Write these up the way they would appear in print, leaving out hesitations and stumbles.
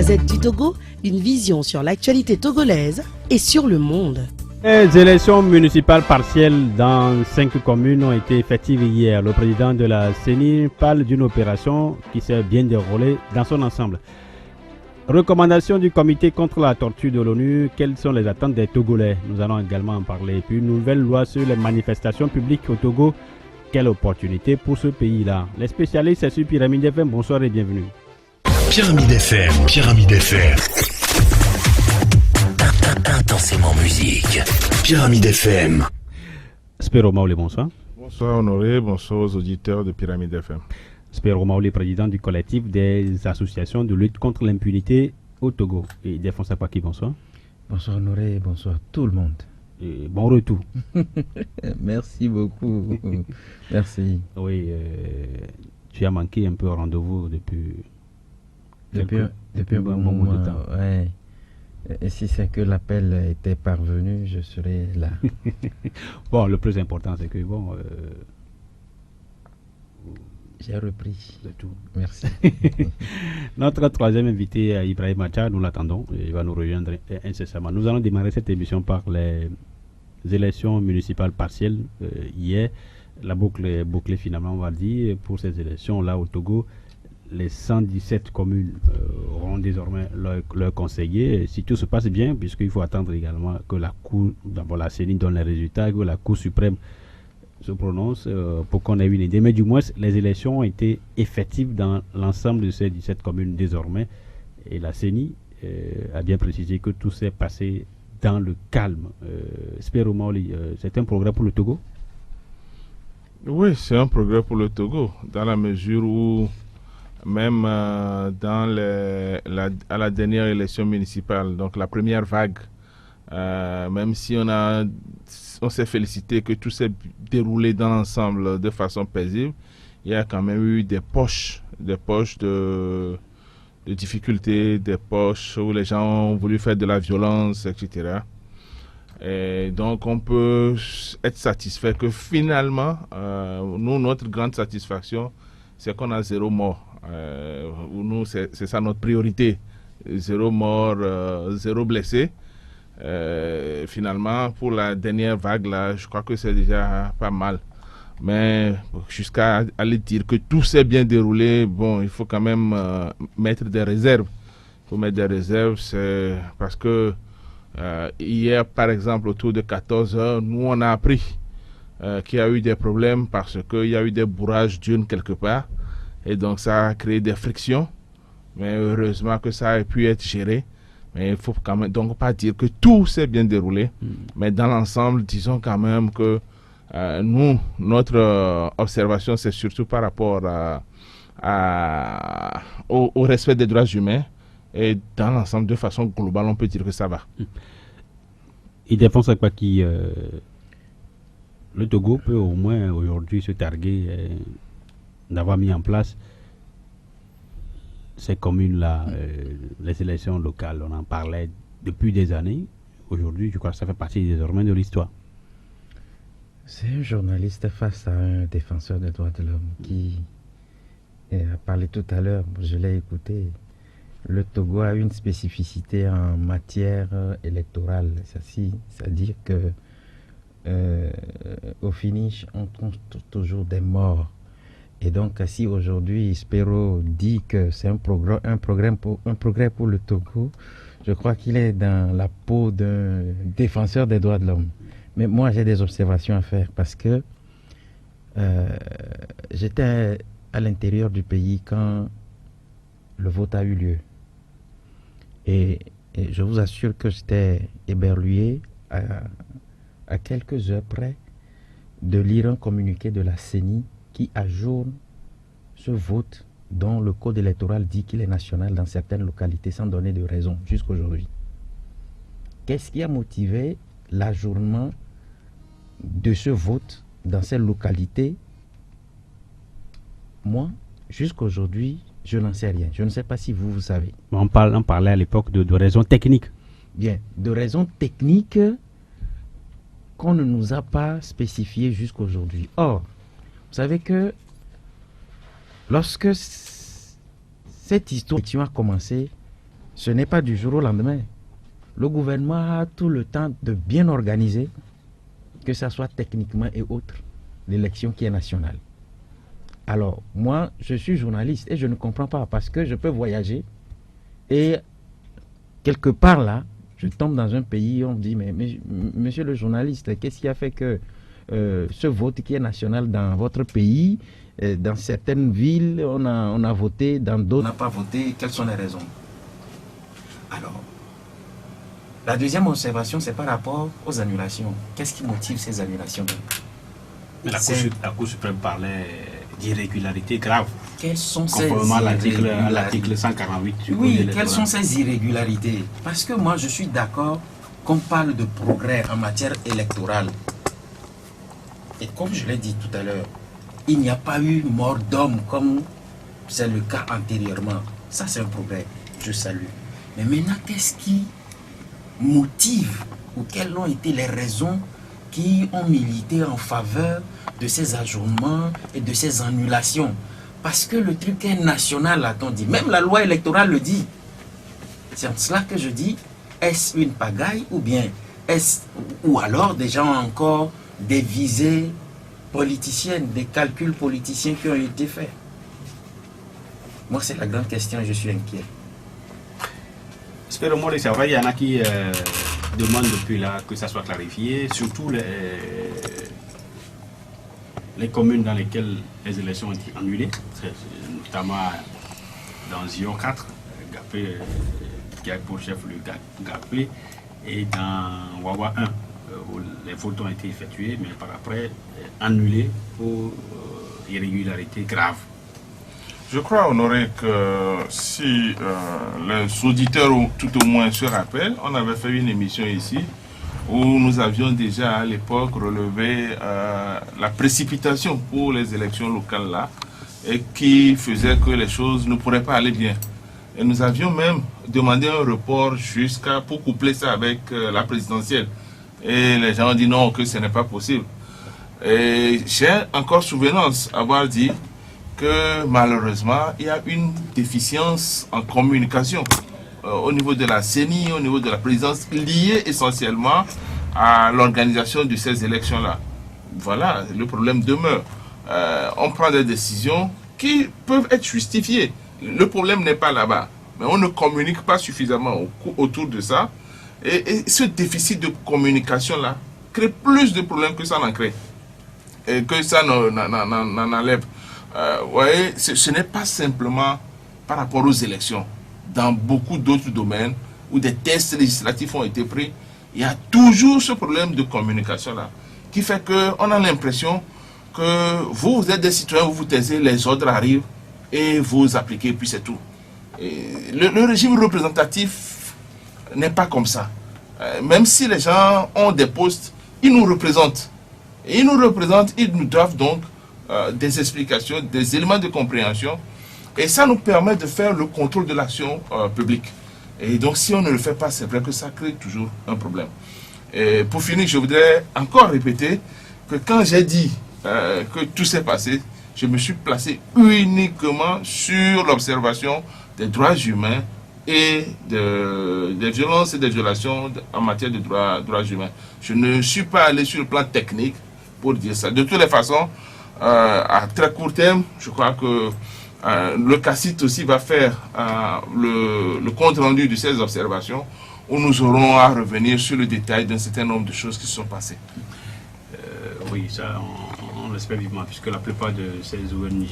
Gazette du Togo, une vision sur l'actualité togolaise et sur le monde. Les élections municipales partielles dans 5 communes ont été effectives hier. Le président de la CENI parle d'une opération qui s'est bien déroulée dans son ensemble. Recommandation du comité contre la torture de l'ONU, quelles sont les attentes des Togolais? Nous allons également en parler. Et puis une nouvelle loi sur les manifestations publiques au Togo. Quelle opportunité pour ce pays-là? Les spécialistes, c'est sur Pyramide FM. Bonsoir et bienvenue. Pyramide FM, Pyramide FM. Intensément musique. Pyramide FM. Spero Maoulé, bonsoir. Bonsoir Honoré, bonsoir aux auditeurs de Pyramide FM. Spero Maoulé, président du collectif des associations de lutte contre l'impunité au Togo. Et Défense Apaki, bonsoir. Bonsoir Honoré, bonsoir tout le monde. Et bon retour. Merci beaucoup. Merci. Oui, tu as manqué un peu au rendez-vous depuis un bon moment de temps. Ouais. Et si c'est que l'appel était parvenu, je serai là. Bon, le plus important, c'est que j'ai repris. C'est tout. Merci. Notre troisième invité, Ibrahim Macha, nous l'attendons. Il va nous rejoindre incessamment. Nous allons démarrer cette émission par les élections municipales partielles. Hier, la boucle est bouclée finalement, on va dire, pour ces élections-là au Togo. Les 117 communes auront désormais leur conseiller. Si tout se passe bien, puisqu'il faut attendre également que la Cour, d'abord la CENI donne les résultats, que la Cour suprême se prononce pour qu'on ait une idée. Mais du moins, les élections ont été effectives dans l'ensemble de ces 17 communes désormais. Et la CENI a bien précisé que tout s'est passé dans le calme. Spero Maoli, c'est un progrès pour le Togo? Oui, c'est un progrès pour le Togo, dans la mesure où même à la dernière élection municipale, donc la première vague, même si on s'est félicité que tout s'est déroulé dans l'ensemble de façon paisible, il y a quand même eu des poches de difficultés, des poches où les gens ont voulu faire de la violence, etc. Et donc on peut être satisfait que finalement, nous, notre grande satisfaction, c'est qu'on a 0 mort. Nous, c'est ça notre priorité. 0 mort, 0 blessé. Finalement, pour la dernière vague, là, je crois que c'est déjà pas mal. Mais jusqu'à aller dire que tout s'est bien déroulé, bon, il faut quand même mettre des réserves. Il faut mettre des réserves, c'est parce que hier, par exemple, autour de 14 heures, nous, on a appris qu'il y a eu des problèmes parce qu'il y a eu des bourrages d'urnes quelque part. Et donc, ça a créé des frictions. Mais heureusement que ça a pu être géré. Mais il ne faut quand même donc pas dire que tout s'est bien déroulé. Mais dans l'ensemble, disons quand même que nous, notre observation, c'est surtout par rapport au respect des droits humains. Et dans l'ensemble, de façon globale, on peut dire que ça va. Il défend ça quoi qui... le Togo peut au moins aujourd'hui se targuer d'avoir mis en place ces communes-là, les élections locales. On en parlait depuis des années. Aujourd'hui, je crois que ça fait partie désormais de l'histoire. C'est un journaliste face à un défenseur des droits de l'homme qui a parlé tout à l'heure, je l'ai écouté. Le Togo a une spécificité en matière électorale. C'est-à-dire que au finish, on compte toujours des morts. Et donc, si aujourd'hui Spero dit que c'est un progrès pour le Togo, je crois qu'il est dans la peau d'un défenseur des droits de l'homme. Mais moi, j'ai des observations à faire parce que j'étais à l'intérieur du pays quand le vote a eu lieu. Et je vous assure que j'étais éberlué à quelques heures près de lire un communiqué de la CENI qui ajourne ce vote dont le code électoral dit qu'il est national dans certaines localités sans donner de raison jusqu'à aujourd'hui. Qu'est-ce qui a motivé l'ajournement de ce vote dans ces localités? Moi, jusqu'à aujourd'hui, je n'en sais rien. Je ne sais pas si vous savez. On parlait à l'époque de raisons techniques. Bien, de raisons techniques qu'on ne nous a pas spécifiées jusqu'à aujourd'hui. Or, vous savez que lorsque cette histoire a commencé, ce n'est pas du jour au lendemain. Le gouvernement a tout le temps de bien organiser, que ce soit techniquement et autres, l'élection qui est nationale. Alors, moi, je suis journaliste et je ne comprends pas parce que je peux voyager et quelque part là, je tombe dans un pays, on me dit, mais monsieur le journaliste, qu'est-ce qui a fait que ce vote qui est national dans votre pays, dans certaines villes, on a voté, dans d'autres, on n'a pas voté, quelles sont les raisons? Alors, la deuxième observation, c'est par rapport aux annulations. Qu'est-ce qui motive ces annulations? Mais la Cour suprême parlait d'irrégularités graves. Quelles sont ces conformément à irrégularités? l'article 148 du Code Oui, électoral. quelles sont ces irrégularités? Parce que moi, je suis d'accord qu'on parle de progrès en matière électorale. Et comme je l'ai dit tout à l'heure, il n'y a pas eu mort d'homme comme c'est le cas antérieurement. Ça, c'est un progrès. Je salue. Mais maintenant, qu'est-ce qui motive ou quelles ont été les raisons qui ont milité en faveur de ces ajournements et de ces annulations? Parce que le truc est national, a-t-on dit. Même la loi électorale le dit. C'est en cela que je dis, est-ce une pagaille ou bien est-ce, ou alors des gens encore des visées politiciennes, des calculs politiciens qui ont été faits? Moi, c'est la grande question et je suis inquiet. Espérons, c'est vrai, il y en a qui demandent depuis là que ça soit clarifié, surtout les communes dans lesquelles les élections ont été annulées, notamment dans Zion 4, Gapé, qui a pour chef le Gapé, et dans Wawa 1, où les votes ont été effectués, mais par après annulés pour irrégularités graves. Je crois, Honoré, que si les auditeurs tout au moins se rappellent, on avait fait une émission ici où nous avions déjà à l'époque relevé la précipitation pour les élections locales là et qui faisait que les choses ne pourraient pas aller bien. Et nous avions même demandé un report pour coupler ça avec la présidentielle. Et les gens ont dit non, que ce n'est pas possible. Et j'ai encore souvenance avoir dit que malheureusement, il y a une déficience en communication au niveau de la CENI, au niveau de la présidence, liée essentiellement à l'organisation de ces élections-là. Voilà, le problème demeure. On prend des décisions qui peuvent être justifiées. Le problème n'est pas là-bas, mais on ne communique pas suffisamment autour de ça. Et ce déficit de communication-là crée plus de problèmes que ça n'en crée. Et que ça n'en enlève. Voyez, ce n'est pas simplement par rapport aux élections. Dans beaucoup d'autres domaines où des tests législatifs ont été pris, il y a toujours ce problème de communication-là qui fait qu'on a l'impression que vous êtes des citoyens, vous vous taisez, les ordres arrivent et vous appliquez, puis c'est tout. Et le régime représentatif n'est pas comme ça. Même si les gens ont des postes, ils nous représentent. Et ils nous représentent, ils nous doivent donc des explications, des éléments de compréhension. Et ça nous permet de faire le contrôle de l'action publique. Et donc si on ne le fait pas, c'est vrai que ça crée toujours un problème. Et pour finir, je voudrais encore répéter que quand j'ai dit que tout s'est passé, je me suis placé uniquement sur l'observation des droits humains et des violences et des violations en matière de droits humains. Je ne suis pas allé sur le plan technique pour dire ça. De toutes les façons, à très court terme, je crois que le CACIT aussi va faire le compte rendu de ces observations où nous aurons à revenir sur le détail d'un certain nombre de choses qui se sont passées. Oui, ça, on l'espère vivement, puisque la plupart de ces ONG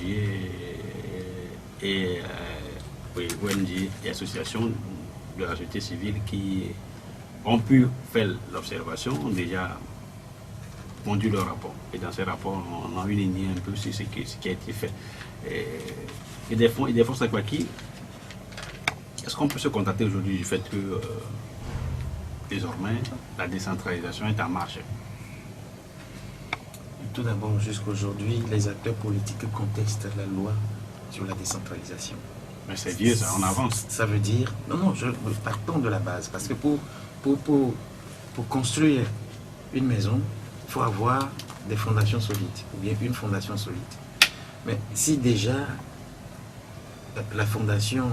ONG et associations de la société civile qui ont pu faire l'observation ont déjà pondu leur rapport. Et dans ces rapports, on a une un peu sur ce qui a été fait. Et des fonds c'est quoi qui? Est-ce qu'on peut se contenter aujourd'hui du fait que désormais la décentralisation est en marche? Tout d'abord, jusqu'aujourd'hui, les acteurs politiques contestent la loi sur la décentralisation. Mais c'est vieux, ça, on avance. Ça veut dire... Non, partons de la base. Parce que pour construire une maison, il faut avoir des fondations solides, ou bien une fondation solide. Mais si déjà la fondation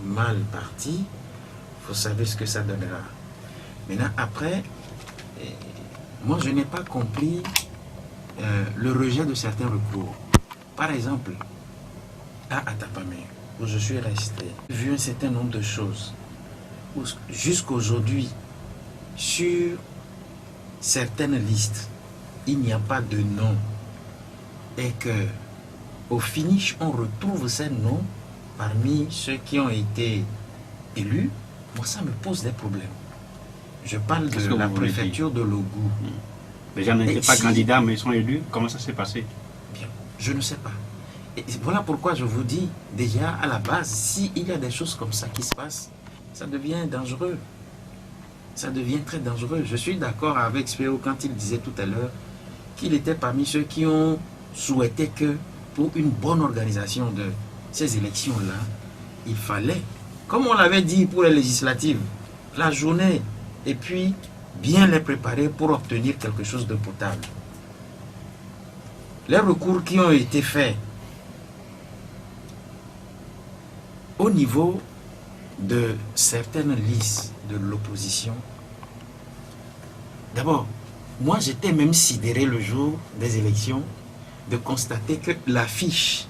mal parti, vous savez ce que ça donnera. Maintenant, après, moi je n'ai pas compris le rejet de certains recours. Par exemple, à Atapamé, où je suis resté, j'ai vu un certain nombre de choses. Jusqu'aujourd'hui, sur certaines listes, il n'y a pas de nom. Et que, au finish, on retrouve ces noms parmi ceux qui ont été élus. Moi, ça me pose des problèmes. Je parle de la préfecture de Logou. Les gens n'étaient pas candidats, mais ils sont élus. Comment ça s'est passé? Bien, je ne sais pas. Et voilà pourquoi je vous dis, déjà, à la base, s'il y a des choses comme ça qui se passent, ça devient dangereux. Ça devient très dangereux. Je suis d'accord avec Spéo quand il disait tout à l'heure qu'il était parmi ceux qui ont souhaité que, pour une bonne organisation de ces élections-là, il fallait, comme on l'avait dit pour les législatives, la journée, et puis bien les préparer pour obtenir quelque chose de potable. Les recours qui ont été faits au niveau de certaines listes de l'opposition, d'abord, moi j'étais même sidéré le jour des élections de constater que l'affiche,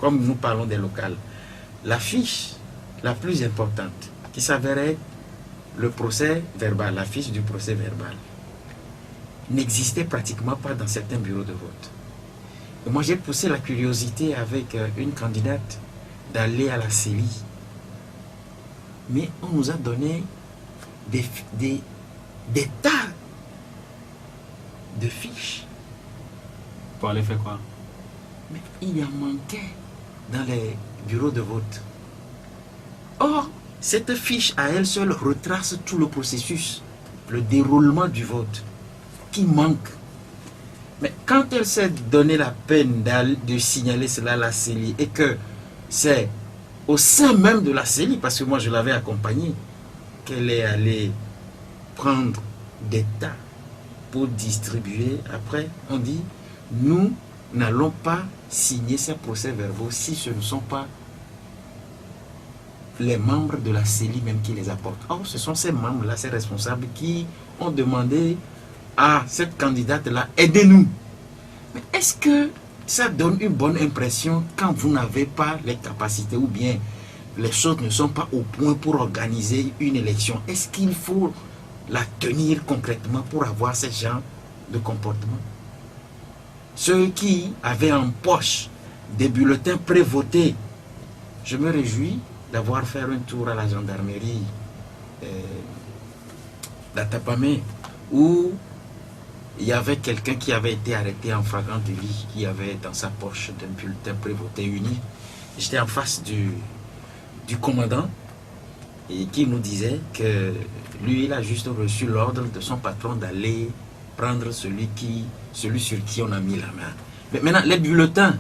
comme nous parlons des locales, l'affiche la plus importante qui s'avérait le procès verbal, l'affiche du procès verbal, n'existait pratiquement pas dans certains bureaux de vote. Et moi j'ai poussé la curiosité avec une candidate d'aller à la CELI. Mais on nous a donné des tas de fiches. Pour aller faire quoi? Mais il y en manquait dans les bureaux de vote. Or, cette fiche à elle seule retrace tout le processus, le déroulement du vote, qui manque. Mais quand elle s'est donné la peine de signaler cela à la CELI et que c'est au sein même de la CELI, parce que moi je l'avais accompagnée, qu'elle est allée prendre des tas pour distribuer, après on dit nous n'allons pas signer ces procès-verbaux si ce ne sont pas les membres de la CELI même qui les apportent. Or, ce sont ces membres-là, ces responsables qui ont demandé à cette candidate-là, aidez-nous. Mais est-ce que ça donne une bonne impression quand vous n'avez pas les capacités ou bien les choses ne sont pas au point pour organiser une élection? Est-ce qu'il faut la tenir concrètement pour avoir ce genre de comportement? Ceux qui avaient en poche des bulletins prévotés, je me réjouis d'avoir fait un tour à la gendarmerie d'Atapamé où il y avait quelqu'un qui avait été arrêté en flagrant délit, qui avait dans sa poche un bulletin prévoté unique. J'étais en face du commandant et qui nous disait que lui, il a juste reçu l'ordre de son patron d'aller prendre celui sur qui on a mis la main. Mais maintenant, les bulletins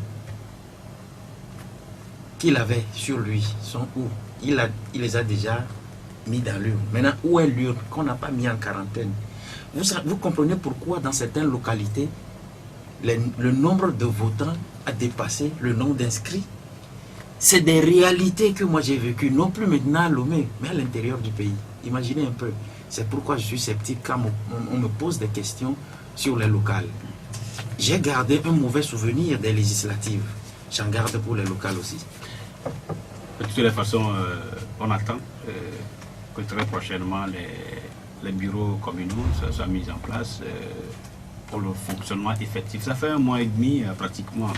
qu'il avait sur lui sont où? Il les a déjà mis dans l'urne. Maintenant, où est l'urne qu'on n'a pas mis en quarantaine? Vous comprenez pourquoi dans certaines localités, le nombre de votants a dépassé le nombre d'inscrits? C'est des réalités que moi j'ai vécues, non plus maintenant à Lomé, mais à l'intérieur du pays. Imaginez un peu. C'est pourquoi je suis sceptique quand on me pose des questions sur les locales. J'ai gardé un mauvais souvenir des législatives. J'en garde pour les locales aussi. De toutes les façons, on attend que très prochainement les bureaux communaux soient mis en place pour le fonctionnement effectif. Ça fait 1 mois et demi pratiquement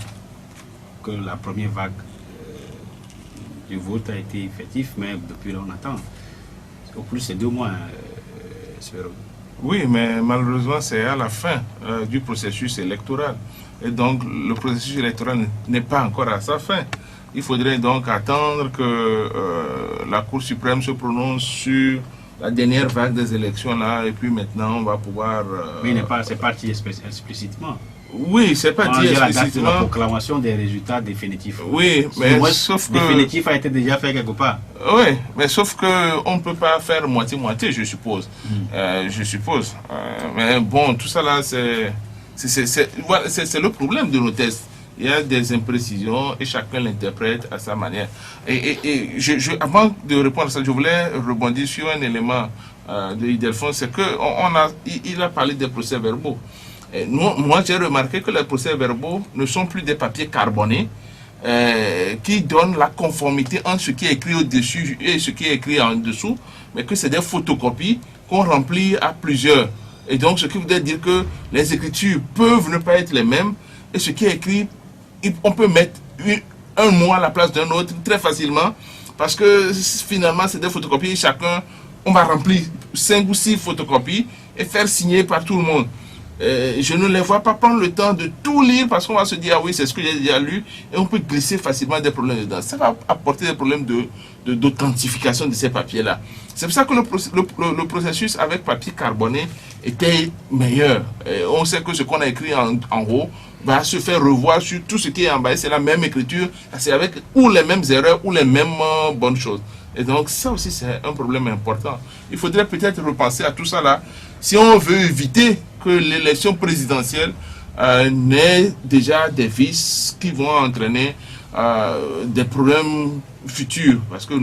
que la première vague du vote a été effective, mais depuis là on attend. Au plus c'est 2 mois. Oui, mais malheureusement c'est à la fin du processus électoral. Et donc le processus électoral n'est pas encore à sa fin. Il faudrait donc attendre que la Cour suprême se prononce sur la dernière vague des élections là, et puis maintenant on va pouvoir... Mais c'est pas dit explicitement. Oui, c'est pas dit explicitement. La date de la proclamation des résultats définitifs. Oui, mais sauf que... Définitif a été déjà fait quelque part. Oui, mais sauf que on ne peut pas faire moitié-moitié, je suppose. Je suppose. Mais bon, tout ça là, c'est le problème de nos tests. il y a des imprécisions et chacun l'interprète à sa manière. Avant de répondre à ça, je voulais rebondir sur un élément de Ildefonse, c'est qu'il a parlé des procès-verbaux. Moi, j'ai remarqué que les procès-verbaux ne sont plus des papiers carbonés qui donnent la conformité entre ce qui est écrit au-dessus et ce qui est écrit en dessous, mais que c'est des photocopies qu'on remplit à plusieurs. Et donc, ce qui voudrait dire que les écritures peuvent ne pas être les mêmes, et ce qui est écrit, on peut mettre un mot à la place d'un autre très facilement, parce que finalement, c'est des photocopies, chacun, on va remplir 5 ou 6 photocopies et faire signer par tout le monde. Je ne les vois pas prendre le temps de tout lire parce qu'on va se dire, ah oui, c'est ce que j'ai déjà lu, et on peut glisser facilement des problèmes dedans. Ça va apporter des problèmes d'authentification de ces papiers-là. C'est pour ça que le processus avec papier carboné était meilleur. On sait que ce qu'on a écrit en haut va se faire revoir sur tout ce qui est en bas. C'est la même écriture, c'est avec ou les mêmes erreurs ou les mêmes bonnes choses. Et donc ça aussi c'est un problème important. Il faudrait peut-être repenser à tout ça là. Si on veut éviter que l'élection présidentielle n'ait déjà des vices qui vont entraîner des problèmes futurs. Parce que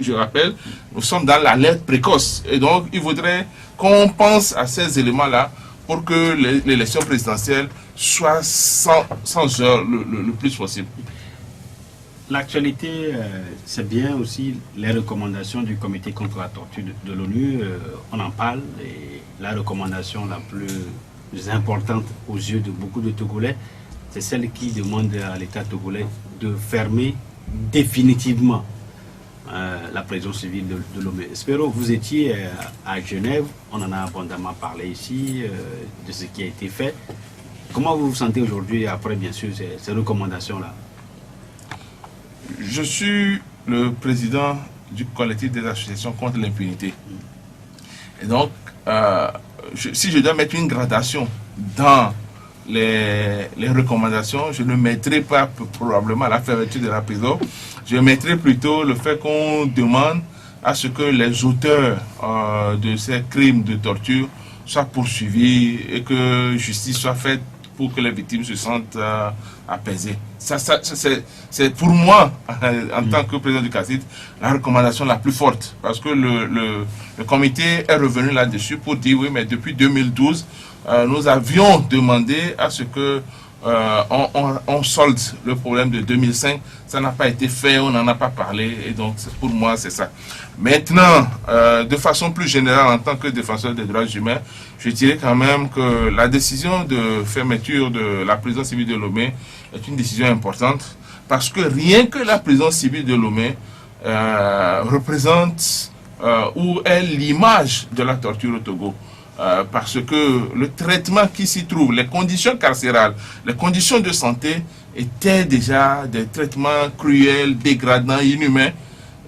je rappelle, nous sommes dans l'alerte précoce. Et donc il faudrait qu'on pense à ces éléments-là pour que l'élection présidentielle soit sans heure le plus possible. L'actualité, c'est bien aussi les recommandations du comité contre la torture de l'ONU. On en parle. Et la recommandation la plus importante aux yeux de beaucoup de Togolais, c'est celle qui demande à l'État togolais de fermer définitivement la prison civile de Lomé. Espérons, vous étiez à Genève. On en a abondamment parlé ici de ce qui a été fait. Comment vous vous sentez aujourd'hui après, bien sûr, ces recommandations-là? Je suis le président du collectif des associations contre l'impunité. Et donc, si je dois mettre une gradation dans les recommandations, je ne mettrai pas probablement la fermeture de la prison. Je mettrai plutôt le fait qu'on demande à ce que les auteurs de ces crimes de torture soient poursuivis et que justice soit faite pour que les victimes se sentent apaisées. C'est pour moi, en tant que président du CACIT, la recommandation la plus forte. Parce que le comité est revenu là-dessus pour dire, oui, mais depuis 2012, nous avions demandé à ce que on solde le problème de 2005. Ça n'a pas été fait, on n'en a pas parlé. Et donc, pour moi, c'est ça. Maintenant, de façon plus générale, en tant que défenseur des droits humains, je dirais quand même que la décision de fermeture de la prison civile de Lomé est une décision importante. Parce que rien que la prison civile de Lomé représente ou est l'image de la torture au Togo. Parce que le traitement qui s'y trouve, les conditions carcérales, les conditions de santé étaient déjà des traitements cruels, dégradants, inhumains,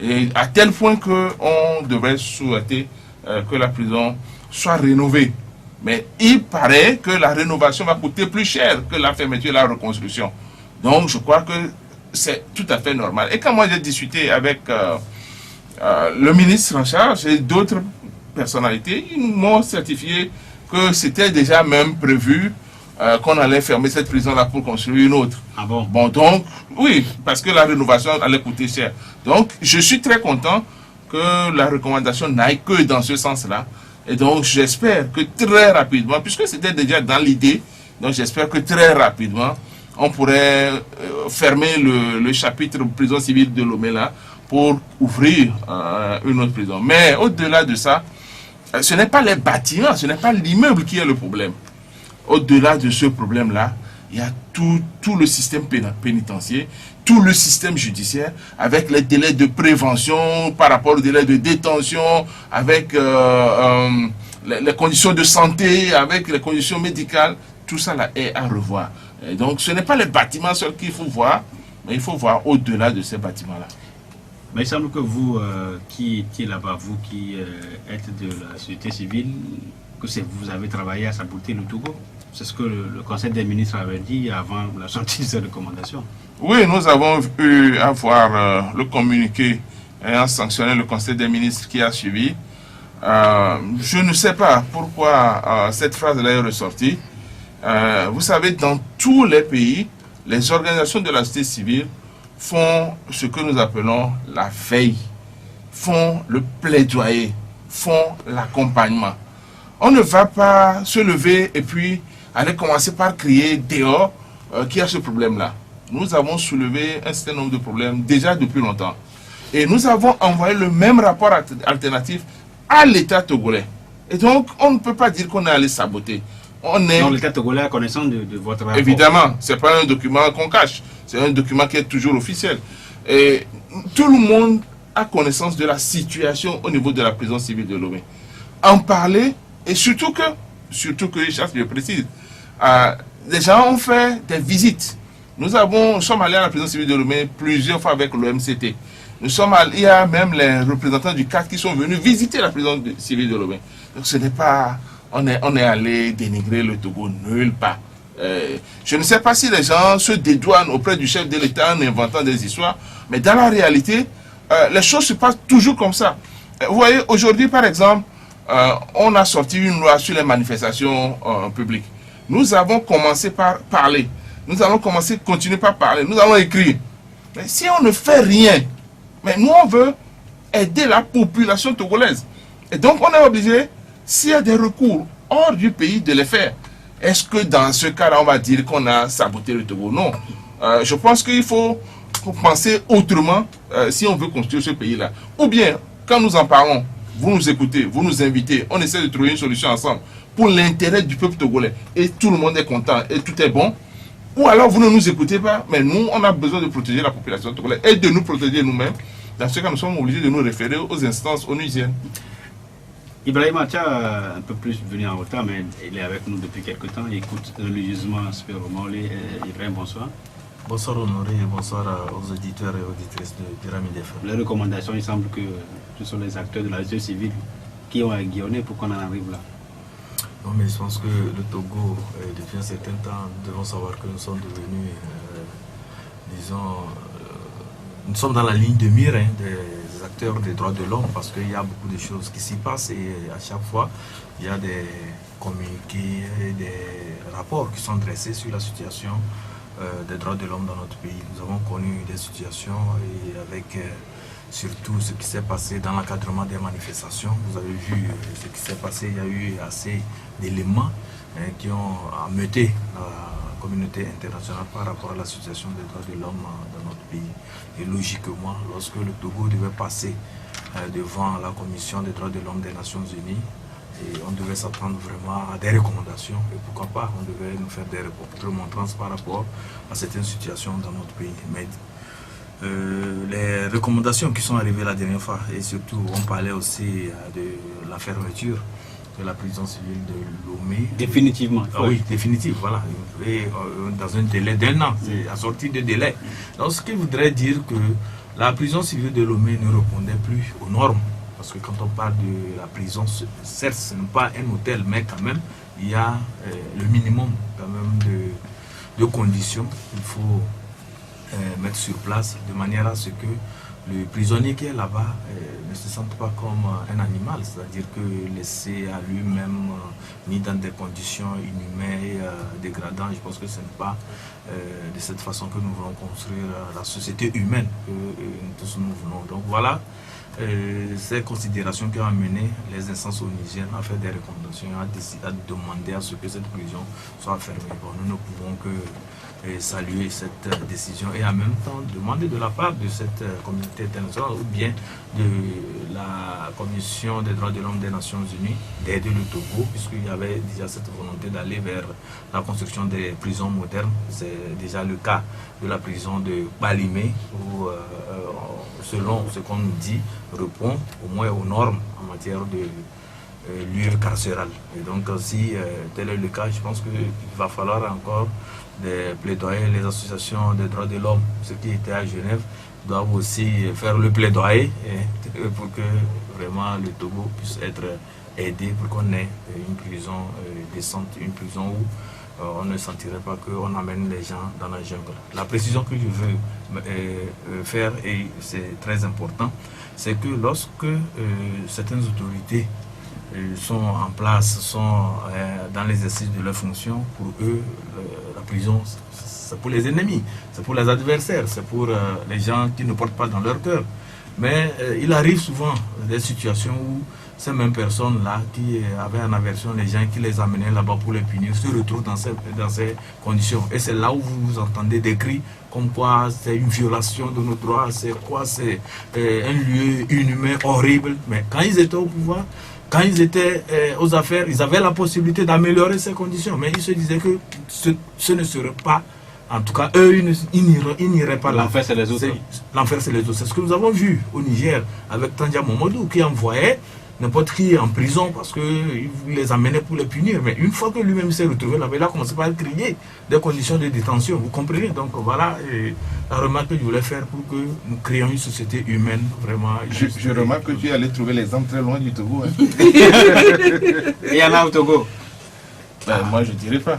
et à tel point qu'on devrait souhaiter que la prison soit rénovée. Mais il paraît que la rénovation va coûter plus cher que la fermeture et la reconstruction. Donc je crois que c'est tout à fait normal. Et quand moi j'ai discuté avec le ministre en charge et d'autres personnalités, ils m'ont certifié que c'était déjà même prévu qu'on allait fermer cette prison-là pour construire une autre. Ah bon? Bon, donc, oui, parce que la rénovation allait coûter cher. Donc, je suis très content que la recommandation n'aille que dans ce sens-là. Et donc, j'espère que très rapidement, puisque c'était déjà dans l'idée, donc j'espère que très rapidement, on pourrait fermer le chapitre prison civile de Lomé là pour ouvrir une autre prison. Mais au-delà de ça, ce n'est pas les bâtiments, ce n'est pas l'immeuble qui est le problème. Au-delà de ce problème-là, il y a tout le système pénitentiaire, tout le système judiciaire, avec les délais de prévention par rapport aux délais de détention, avec les conditions de santé, avec les conditions médicales. Tout ça là est à revoir. Et donc ce n'est pas les bâtiments seuls qu'il faut voir, mais il faut voir au-delà de ces bâtiments-là. Mais il semble que vous qui étiez là-bas, vous qui êtes de la société civile, que vous avez travaillé à saboter le Togo. C'est ce que le Conseil des ministres avait dit avant la sortie de ces recommandations. Oui, nous avons eu à voir le communiqué ayant sanctionné le Conseil des ministres qui a suivi. Je ne sais pas pourquoi cette phrase-là est ressortie. Vous savez, dans tous les pays, les organisations de la société civile font ce que nous appelons la veille, font le plaidoyer, font l'accompagnement. On ne va pas se lever et puis aller commencer par crier dehors qu'il y a ce problème-là. Nous avons soulevé un certain nombre de problèmes déjà depuis longtemps. Et nous avons envoyé le même rapport alternatif à l'État togolais. Et donc, on ne peut pas dire qu'on est allé saboter. Donc l'État togolais a connaissance de votre rapport. Évidemment, ce n'est pas un document qu'on cache. C'est un document qui est toujours officiel. Et tout le monde a connaissance de la situation au niveau de la prison civile de Lomé. En parler, et surtout que Richard, je précise, les gens ont fait des visites. Nous sommes allés à la prison civile de Lomé plusieurs fois avec l'OMCT. Il y a même les représentants du CAC qui sont venus visiter la prison civile de Lomé. Donc ce n'est pas... On est allé dénigrer le Togo, nulle part. Je ne sais pas si les gens se dédouanent auprès du chef de l'État en inventant des histoires, mais dans la réalité, les choses se passent toujours comme ça. Vous voyez, aujourd'hui, par exemple, on a sorti une loi sur les manifestations publiques. Nous avons commencé par parler. Nous allons continuer par parler. Nous allons écrire. Mais si on ne fait rien, mais nous, on veut aider la population togolaise. Et donc, on est obligé, s'il y a des recours hors du pays, de les faire. Est-ce que dans ce cas-là, on va dire qu'on a saboté le Togo? Non. Je pense qu'il faut penser autrement si on veut construire ce pays-là. Ou bien, quand nous en parlons, vous nous écoutez, vous nous invitez, on essaie de trouver une solution ensemble pour l'intérêt du peuple togolais. Et tout le monde est content et tout est bon. Ou alors vous ne nous écoutez pas, mais nous, on a besoin de protéger la population togolaise et de nous protéger nous-mêmes. Dans ce cas, nous sommes obligés de nous référer aux instances onusiennes. Ibrahim Acha, un peu plus venu en retard, mais il est avec nous depuis quelques temps. Il écoute religieusement Super Romolé. Ibrahim, bonsoir. Bonsoir Honoré et bonsoir aux auditeurs et auditrices de Pyramide FM. Les recommandations, il semble que ce sont les acteurs de la société civile qui ont aiguillonné pour qu'on en arrive là. Non, mais je pense que le Togo, depuis un certain temps, nous devons savoir que nous sommes devenus, nous sommes dans la ligne de mire des acteurs des droits de l'homme parce qu'il y a beaucoup de choses qui s'y passent et à chaque fois, il y a des communiqués, des rapports qui sont dressés sur la situation des droits de l'homme dans notre pays. Nous avons connu des situations et avec surtout ce qui s'est passé dans l'encadrement des manifestations. Vous avez vu ce qui s'est passé, il y a eu assez d'éléments qui ont ameuté la communauté internationale par rapport à la situation des droits de l'homme dans notre pays. Et logiquement, lorsque le Togo devait passer devant la Commission des droits de l'homme des Nations Unies, et on devait s'attendre vraiment à des recommandations et pourquoi pas, on devait nous faire des remontrances par rapport à certaines situations dans notre pays. Mais les recommandations qui sont arrivées la dernière fois, et surtout on parlait aussi de la fermeture de la prison civile de Lomé. Définitivement. Ah oui, définitive, voilà. Et dans un délai d'1 an, c'est assorti de délai. Donc ce qui voudrait dire que la prison civile de Lomé ne répondait plus aux normes. Parce que quand on parle de la prison, certes ce n'est pas un hôtel, mais quand même, il y a le minimum quand même de conditions qu'il faut mettre sur place de manière à ce que le prisonnier qui est là-bas ne se sente pas comme un animal, c'est-à-dire que laissé à lui-même ni dans des conditions inhumaines, dégradantes. Je pense que ce n'est pas de cette façon que nous voulons construire la société humaine que nous tous nous voulons. Donc voilà ces considérations qui ont amené les instances onusiennes à faire des recommandations, à demander à ce que cette prison soit fermée. Bon, nous ne pouvons que saluer cette décision et en même temps demander de la part de cette communauté internationale ou bien de la Commission des droits de l'homme des Nations Unies d'aider le Togo, puisqu'il y avait déjà cette volonté d'aller vers la construction des prisons modernes. C'est déjà le cas de la prison de Balimé où, selon ce qu'on nous dit, répond au moins aux normes en matière de lieu carcéral. Et donc si tel est le cas, je pense qu'il va falloir encore des plaidoyers. Les associations des droits de l'homme, ceux qui étaient à Genève, doivent aussi faire le plaidoyer pour que vraiment le Togo puisse être aidé pour qu'on ait une prison décente, une prison où on ne sentirait pas qu'on amène les gens dans la jungle. La précision que je veux faire, et c'est très important, c'est que lorsque certaines autorités sont en place, sont dans l'exercice de leurs fonctions, pour eux, la prison, c'est pour les ennemis, c'est pour les adversaires, c'est pour les gens qui ne portent pas dans leur cœur. Mais il arrive souvent des situations où ces mêmes personnes-là qui avaient en aversion les gens qui les amenaient là-bas pour les punir se retrouvent dans ces conditions. Et c'est là où vous entendez des cris comme quoi c'est une violation de nos droits, c'est quoi, c'est un lieu inhumain, horrible. Mais quand ils étaient au pouvoir, quand ils étaient aux affaires, ils avaient la possibilité d'améliorer ces conditions. Mais ils se disaient que ce ne serait pas, en tout cas, eux, ils n'iraient pas là. L'enfer, c'est les autres. L'enfer, c'est les autres. C'est ce que nous avons vu au Niger avec Tandia Momodou qui envoyait n'importe qui en prison parce qu'il les amenait pour les punir. Mais une fois que lui-même s'est retrouvé là-bas, il a commencé par crier des conditions de détention. Vous comprenez? Donc voilà la remarque que je voulais faire pour que nous créions une société humaine vraiment. Je remarque que tu es allé trouver l'exemple très loin du Togo. Hein. Il y en a au Togo. Moi, je ne dirais pas.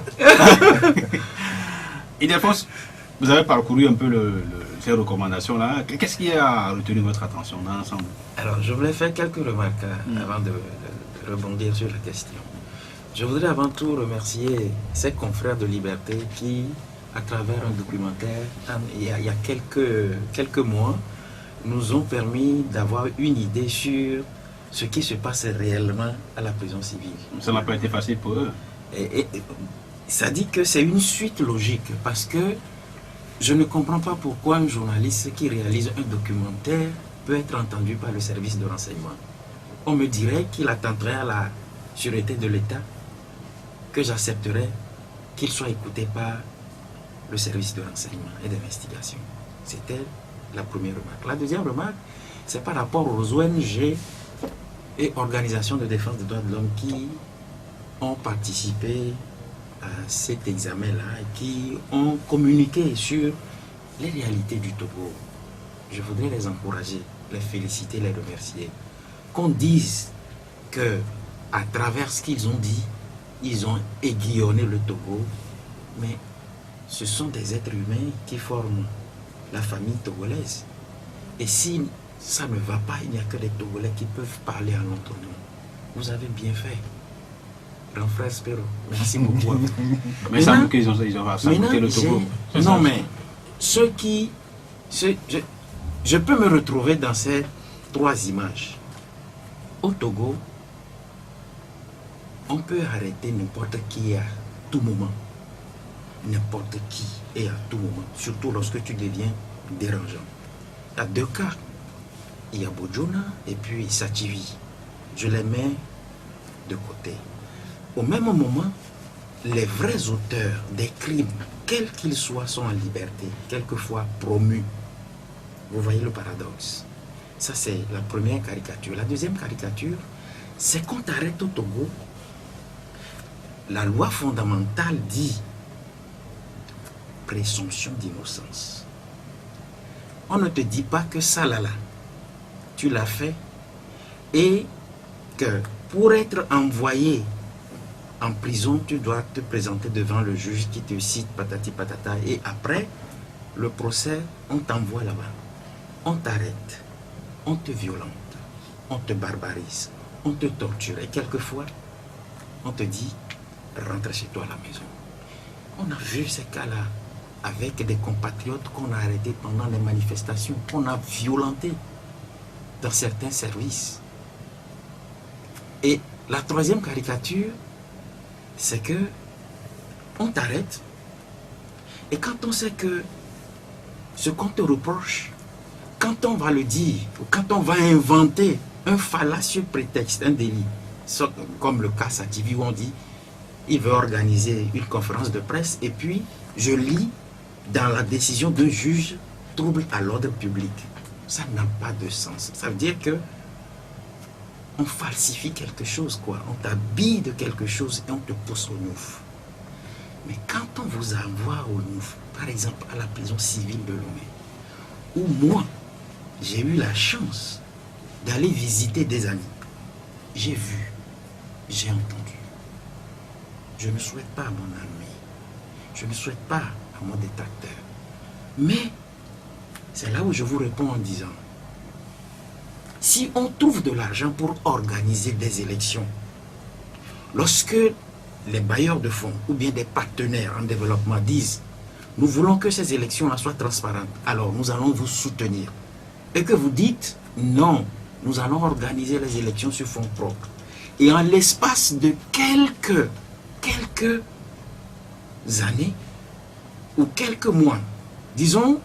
Ildefonse, vous avez parcouru un peu ces recommandations-là. Qu'est-ce qui a retenu votre attention dans l'ensemble? Alors, je voulais faire quelques remarques avant de rebondir sur la question. Je voudrais avant tout remercier ces confrères de Liberté qui, à travers un documentaire, il y a quelques mois, nous ont permis d'avoir une idée sur ce qui se passe réellement à la prison civile. Ça n'a pas été facile pour eux. Et ça dit que c'est une suite logique parce que je ne comprends pas pourquoi un journaliste qui réalise un documentaire peut être entendu par le service de renseignement. On me dirait qu'il attenterait à la sûreté de l'État, que j'accepterais qu'il soit écouté par le service de renseignement et d'investigation. C'était la première remarque. La deuxième remarque, c'est par rapport aux ONG et organisations de défense des droits de l'homme qui ont participé à cet examen-là et qui ont communiqué sur les réalités du Togo. Je voudrais les encourager, les féliciter, les remercier. Qu'on dise que, à travers ce qu'ils ont dit, ils ont aiguillonné le Togo, mais ce sont des êtres humains qui forment la famille togolaise. Et si ça ne va pas, il n'y a que les Togolais qui peuvent parler à notre nom. Vous avez bien fait. Grand frère Spero, merci beaucoup. Mais ça veut qu'ils ont saboté le Togo. Non, mais ceux qui... Je peux me retrouver dans ces trois images. Au Togo, on peut arrêter n'importe qui à tout moment. N'importe qui et à tout moment. Surtout lorsque tu deviens dérangeant. Il y a deux cas. Il y a Bojona et puis Sativi. Je les mets de côté. Au même moment, les vrais auteurs des crimes, quels qu'ils soient, sont en liberté, quelquefois promus. Vous voyez le paradoxe. Ça, c'est la première caricature. La deuxième caricature, c'est quand tu arrêtes au Togo, la loi fondamentale dit présomption d'innocence. On ne te dit pas que ça, là, tu l'as fait et que pour être envoyé en prison, tu dois te présenter devant le juge qui te cite patati patata et après le procès, on t'envoie là-bas. On t'arrête, on te violente, on te barbarise, on te torture et quelquefois, on te dit rentre chez toi à la maison. On a vu ces cas-là avec des compatriotes qu'on a arrêtés pendant les manifestations, qu'on a violentés dans certains services. Et la troisième caricature, c'est que on t'arrête et quand on sait que ce qu'on te reproche, quand on va le dire, ou quand on va inventer un fallacieux prétexte, un délit, comme le cas Sativi où on dit il veut organiser une conférence de presse et puis je lis dans la décision d'un juge trouble à l'ordre public. Ça n'a pas de sens. Ça veut dire que on falsifie quelque chose, quoi. On t'habille de quelque chose et on te pousse au Nouf. Mais quand on vous envoie au Nouf, par exemple à la prison civile de Lomé, où moi, j'ai eu la chance d'aller visiter des amis, j'ai vu, j'ai entendu. Je ne souhaite pas à mon ami, je ne souhaite pas à mon détracteur. Mais c'est là où je vous réponds en disant, si on trouve de l'argent pour organiser des élections, lorsque les bailleurs de fonds ou bien des partenaires en développement disent nous voulons que ces élections-là soient transparentes. Alors, nous allons vous soutenir. Et que vous dites, non, nous allons organiser les élections sur fonds propres. Et en l'espace de quelques années ou quelques mois, disons,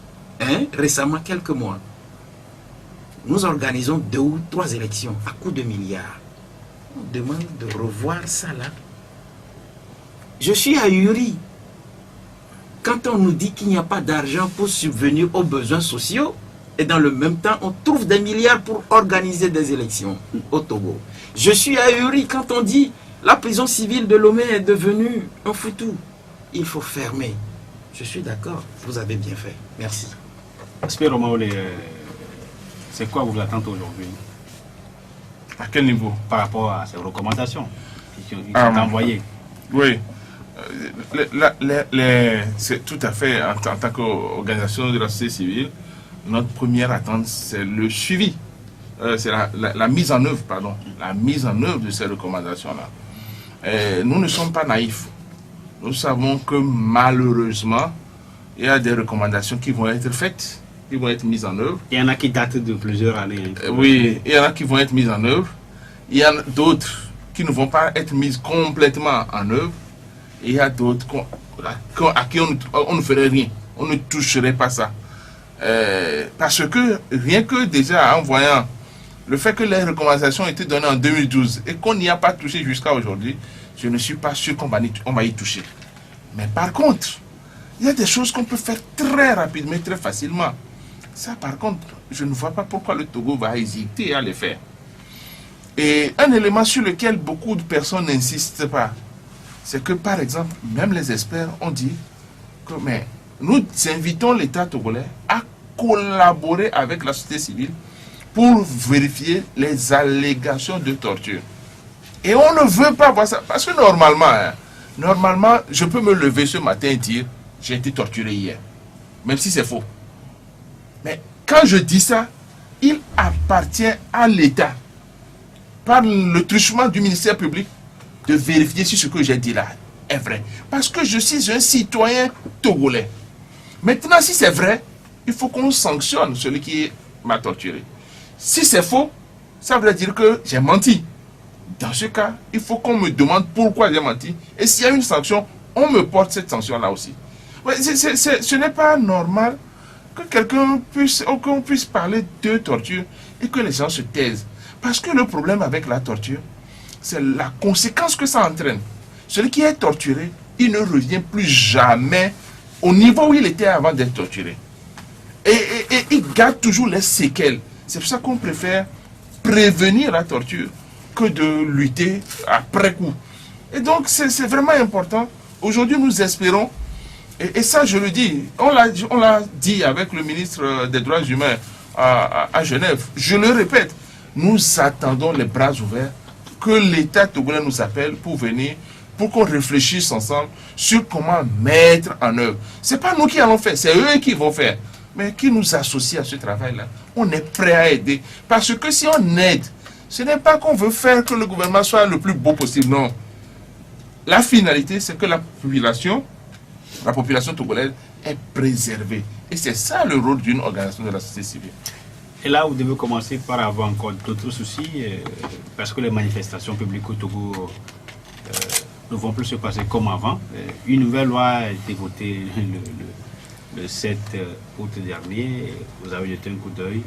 récemment quelques mois, nous organisons 2 ou 3 élections à coups de milliards. On demande de revoir ça là. Je suis ahuri quand on nous dit qu'il n'y a pas d'argent pour subvenir aux besoins sociaux et dans le même temps on trouve des milliards pour organiser des élections au Togo. Je suis ahuri quand on dit la prison civile de Lomé est devenue un foutou. Il faut fermer. Je suis d'accord, vous avez bien fait. Merci. Espérons, c'est quoi vos attentes aujourd'hui? À quel niveau? Par rapport à ces recommandations qui sont envoyées. Oui. C'est tout à fait, en tant qu'organisation de la société civile, notre première attente, c'est le suivi. C'est la mise en œuvre, pardon. La mise en œuvre de ces recommandations-là. Nous ne sommes pas naïfs. Nous savons que malheureusement, il y a des recommandations qui vont être faites, qui vont être mises en œuvre. Il y en a qui datent de plusieurs années. Oui, il y en a qui vont être mises en œuvre. Il y en a d'autres qui ne vont pas être mises complètement en œuvre. Et il y a d'autres à qui on ne ferait rien. On ne toucherait pas ça. Parce que rien que déjà en voyant le fait que les recommandations ont été données en 2012 et qu'on n'y a pas touché jusqu'à aujourd'hui, je ne suis pas sûr qu'on va y toucher. Mais par contre, il y a des choses qu'on peut faire très rapidement, très facilement. Ça, par contre, je ne vois pas pourquoi le Togo va hésiter à les faire. Et un élément sur lequel beaucoup de personnes n'insistent pas, c'est que, par exemple, même les experts ont dit que nous invitons l'État togolais à collaborer avec la société civile pour vérifier les allégations de torture. Et on ne veut pas voir ça. Parce que normalement, je peux me lever ce matin et dire j'ai été torturé hier. Même si c'est faux. Mais quand je dis ça, il appartient à l'État, par le truchement du ministère public, de vérifier si ce que j'ai dit là est vrai. Parce que je suis un citoyen togolais. Maintenant, si c'est vrai, il faut qu'on sanctionne celui qui m'a torturé. Si c'est faux, ça veut dire que j'ai menti. Dans ce cas, il faut qu'on me demande pourquoi j'ai menti. Et s'il y a une sanction, on me porte cette sanction-là aussi. Ouais, ce n'est pas normal que qu'on puisse parler de torture et que les gens se taisent. Parce que le problème avec la torture, c'est la conséquence que ça entraîne. Celui qui est torturé, il ne revient plus jamais au niveau où il était avant d'être torturé. Et il garde toujours les séquelles. C'est pour ça qu'on préfère prévenir la torture que de lutter après coup. Et donc, c'est vraiment important. Aujourd'hui, nous espérons, et ça je le dis, on l'a dit avec le ministre des Droits humains à Genève, je le répète, nous attendons les bras ouverts que l'État togolais nous appelle pour venir, pour qu'on réfléchisse ensemble sur comment mettre en œuvre. Ce n'est pas nous qui allons faire, c'est eux qui vont faire, mais qui nous associent à ce travail-là. On est prêt à aider. Parce que si on aide, ce n'est pas qu'on veut faire que le gouvernement soit le plus beau possible, non. La finalité, c'est que la population togolaise est préservée. Et c'est ça le rôle d'une organisation de la société civile. Et là, vous devez commencer par avoir encore d'autres soucis, parce que les manifestations publiques au Togo ne vont plus se passer comme avant. Une nouvelle loi a été votée le 7 août dernier. Vous avez jeté un coup d'œil.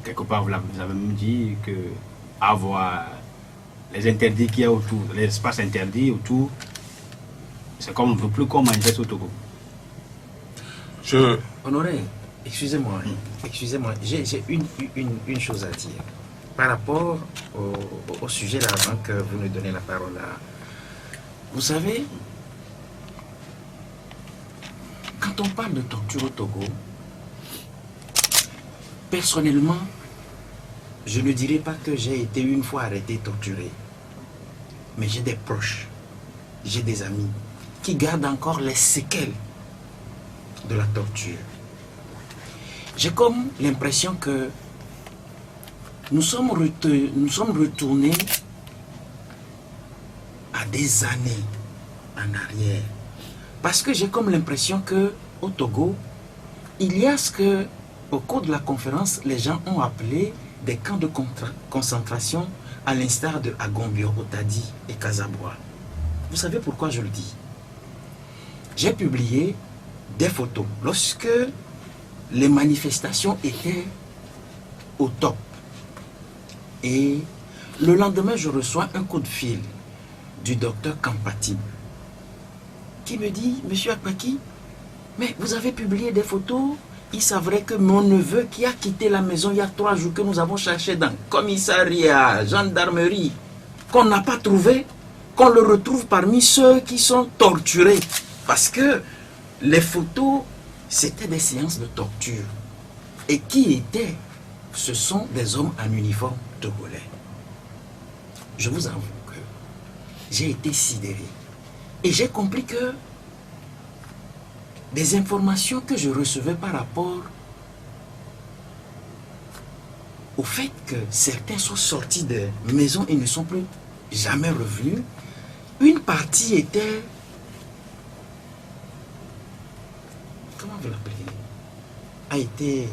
Quelque part, vous avez même dit que avoir les interdits qu'il y a autour, les espaces interdits autour, c'est comme on ne veut plus qu'on manifeste au Togo. Honoré, excusez-moi, j'ai une chose à dire. Par rapport au sujet là, avant que vous nous donnez la parole là. Vous savez, quand on parle de torture au Togo, personnellement, je ne dirais pas que j'ai été une fois arrêté, torturé. Mais j'ai des proches, j'ai des amis qui gardent encore les séquelles de la torture. J'ai comme l'impression que nous sommes retournés à des années en arrière. Parce que j'ai comme l'impression que au Togo, il y a ce que, au cours de la conférence, les gens ont appelé des camps de concentration à l'instar de Agombio, Otadi et Kasaboua. Vous savez pourquoi je le dis? J'ai publié des photos lorsque les manifestations étaient au top. Et le lendemain, je reçois un coup de fil du docteur Kampati qui me dit, Monsieur Akpaki, mais vous avez publié des photos. Il s'avérait que mon neveu qui a quitté la maison il y a 3 jours, que nous avons cherché dans le commissariat, gendarmerie, qu'on n'a pas trouvé, qu'on le retrouve parmi ceux qui sont torturés. Parce que les photos, c'était des séances de torture. Et qui étaient? Ce sont des hommes en uniforme togolais. Je vous avoue que j'ai été sidéré. Et j'ai compris que des informations que je recevais par rapport au fait que certains sont sortis des maisons et ne sont plus jamais revenus, une partie était, comment vous l'appelez, a été...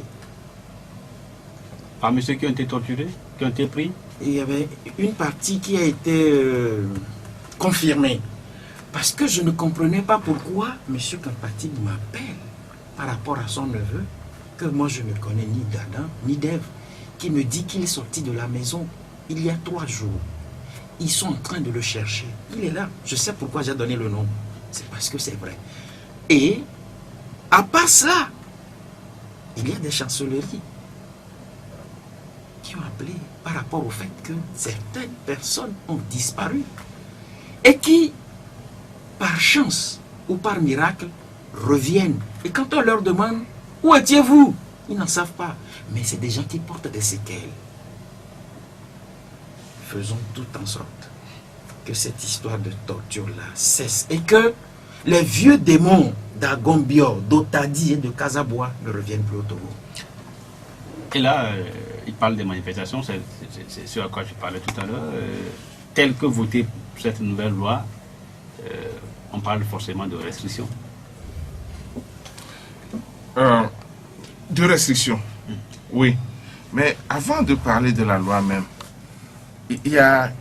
Parmi ceux qui ont été torturés, qui ont été pris? Il y avait une partie qui a été confirmée. Parce que je ne comprenais pas pourquoi M. Kampati m'appelle par rapport à son neveu, que moi je ne connais ni d'Adam ni d'Ève, qui me dit qu'il est sorti de la maison il y a 3 jours. Ils sont en train de le chercher. Il est là. Je sais pourquoi j'ai donné le nom. C'est parce que c'est vrai. Et à part cela, il y a des chancelleries qui ont appelé par rapport au fait que certaines personnes ont disparu et qui, par chance ou par miracle, reviennent. Et quand on leur demande « Où étiez-vous » ils n'en savent pas. Mais c'est des gens qui portent des séquelles. Faisons tout en sorte que cette histoire de torture-là cesse et que les vieux démons d'Agombio, d'Otadi et de Kasaboua ne reviennent plus au Togo. Et là, il parle des manifestations, c'est ce à quoi je parlais tout à l'heure. Tel que voté pour cette nouvelle loi, on parle forcément de restrictions. De restrictions, oui. Mais avant de parler de la loi même, il y a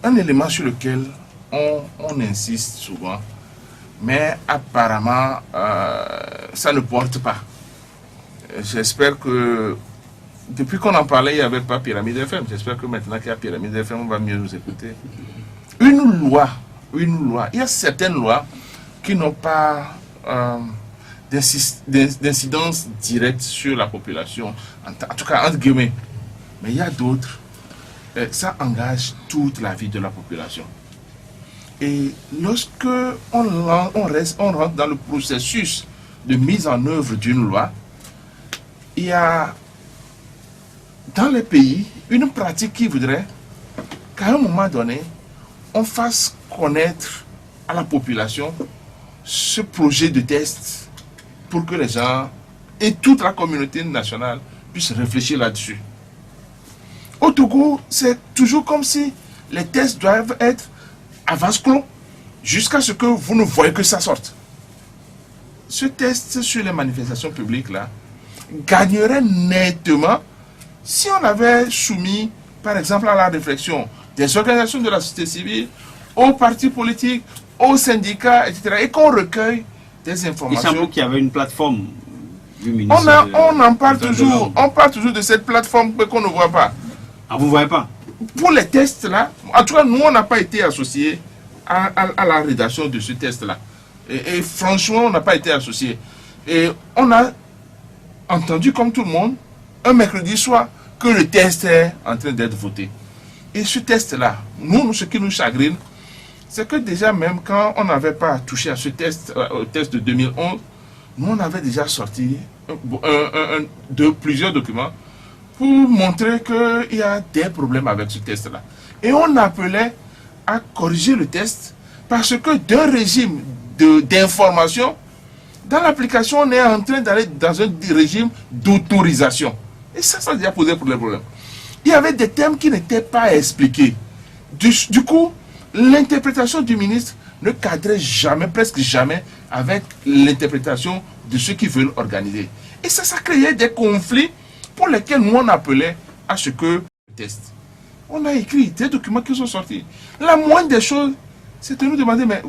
un élément sur lequel on insiste souvent, mais apparemment, ça ne porte pas. J'espère que, depuis qu'on en parlait, il n'y avait pas Pyramide FM. J'espère que maintenant qu'il y a Pyramide FM, on va mieux nous écouter. Une loi, il y a certaines lois qui n'ont pas d'incidence directe sur la population, en tout cas entre guillemets. Mais il y a d'autres, ça engage toute la vie de la population. Et lorsque on rentre dans le processus de mise en œuvre d'une loi, il y a dans les pays une pratique qui voudrait qu'à un moment donné, on fasse connaître à la population ce projet de test pour que les gens et toute la communauté nationale puissent réfléchir là-dessus. Au Togo, c'est toujours comme si les tests doivent être à vase clos jusqu'à ce que vous ne voyez que ça sorte. Ce test sur les manifestations publiques là gagnerait nettement si on avait soumis, par exemple, à la réflexion des organisations de la société civile, aux partis politiques, aux syndicats, etc. et qu'on recueille des informations. Il semble qu'il y avait une plateforme du ministre. On en parle toujours. On parle toujours de cette plateforme qu'on ne voit pas. Ah, vous ne voyez pas? Pour les tests là, en tout cas, nous, on n'a pas été associés à la rédaction de ce test-là. Et franchement, on n'a pas été associés. Et on a entendu, comme tout le monde, un mercredi soir, que le test est en train d'être voté. Et ce test-là, nous, ce qui nous chagrine, c'est que déjà même quand on n'avait pas touché à ce test, au test de 2011, nous, on avait déjà sorti plusieurs documents pour montrer qu'il y a des problèmes avec ce test-là. Et on appelait à corriger le test parce que d'un régime d'information, dans l'application, on est en train d'aller dans un régime d'autorisation. Et ça a déjà posé pour les problèmes. Il y avait des thèmes qui n'étaient pas expliqués. Du coup, l'interprétation du ministre ne cadrait jamais, presque jamais, avec l'interprétation de ceux qui veulent organiser. Et ça créait des conflits pour lesquels nous on appelait à ce que le test. On a écrit des documents qui sont sortis. La moindre des choses, c'est de nous demander, mais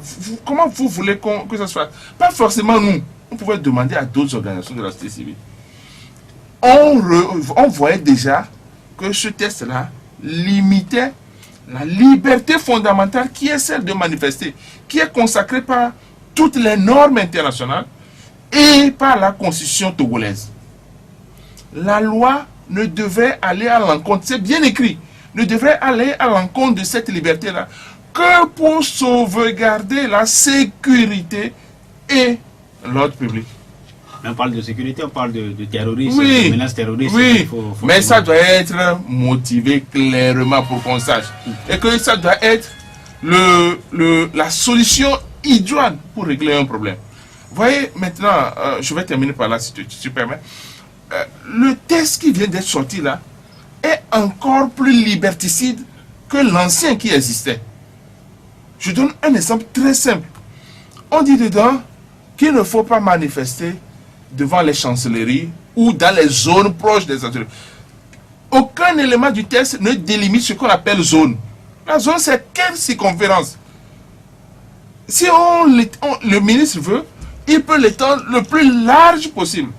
comment vous voulez que ça se fasse? Pas forcément nous. On pouvait demander à d'autres organisations de la société civile. On voyait déjà que ce test-là limitait la liberté fondamentale qui est celle de manifester, qui est consacrée par toutes les normes internationales et par la constitution togolaise. La loi ne devrait aller à l'encontre, c'est bien écrit, ne devrait aller à l'encontre de cette liberté-là que pour sauvegarder la sécurité et l'ordre public. On parle de sécurité, on parle de terrorisme, oui, de menaces terroristes. Oui, mais ça doit être motivé clairement pour qu'on sache. Et que ça doit être la solution idoine pour régler un problème. Vous voyez, maintenant, je vais terminer par là si tu permets. Le texte qui vient d'être sorti là est encore plus liberticide que l'ancien qui existait. Je donne un exemple très simple. On dit dedans qu'il ne faut pas manifester devant les chancelleries ou dans les zones proches des chancelleries. Aucun élément du texte ne délimite ce qu'on appelle zone. La zone, c'est quelle circonférence? Si le ministre veut, il peut l'étendre le plus large possible.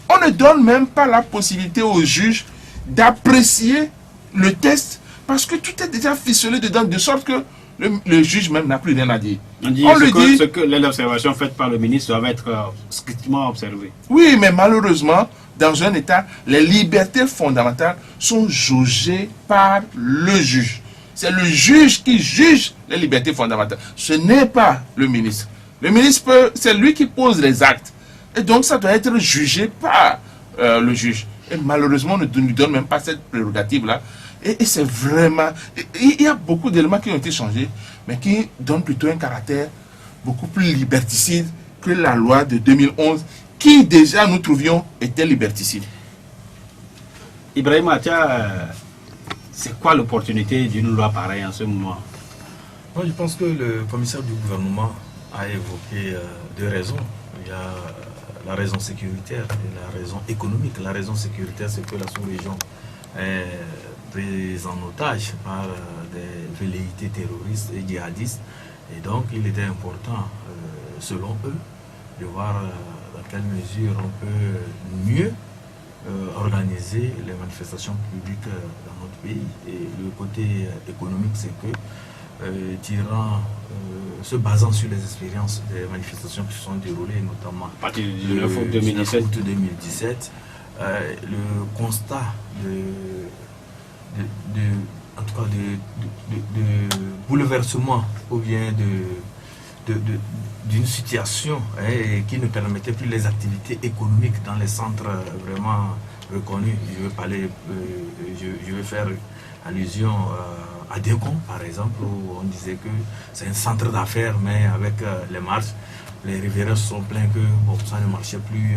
On ne donne même pas la possibilité aux juges d'apprécier le texte parce que tout est déjà ficelé dedans, de sorte que le juge même n'a plus rien à dire. On dit que les observations faites par le ministre doivent être strictement observées. Oui, mais malheureusement, dans un État, les libertés fondamentales sont jaugées par le juge. C'est le juge qui juge les libertés fondamentales. Ce n'est pas le ministre. Le ministre, c'est lui qui pose les actes. Et donc, ça doit être jugé par le juge. Et malheureusement, on ne nous donne même pas cette prérogative-là. Et c'est vraiment... Il y a beaucoup d'éléments qui ont été changés, mais qui donnent plutôt un caractère beaucoup plus liberticide que la loi de 2011, qui déjà, nous trouvions, était liberticide. Ibrahim Atia, c'est quoi l'opportunité d'une loi pareille en ce moment? Moi, je pense que le commissaire du gouvernement a évoqué deux raisons. Il y a la raison sécuritaire et la raison économique. La raison sécuritaire, c'est que la sous-région est prise en otage par des velléités terroristes et djihadistes. Et donc, il était important, selon eux, de voir dans quelle mesure on peut mieux organiser les manifestations publiques dans notre pays. Et le côté économique, c'est que se basant sur les expériences des manifestations qui se sont déroulées, notamment à partir du 9 août 2017, le constat en tout cas de bouleversement ou bien d'une situation qui ne permettait plus les activités économiques dans les centres vraiment reconnus. Je vais faire allusion à Décon, par exemple, où on disait que c'est un centre d'affaires, mais avec les marches, les riverains se sont plaints que ça ne marchait plus,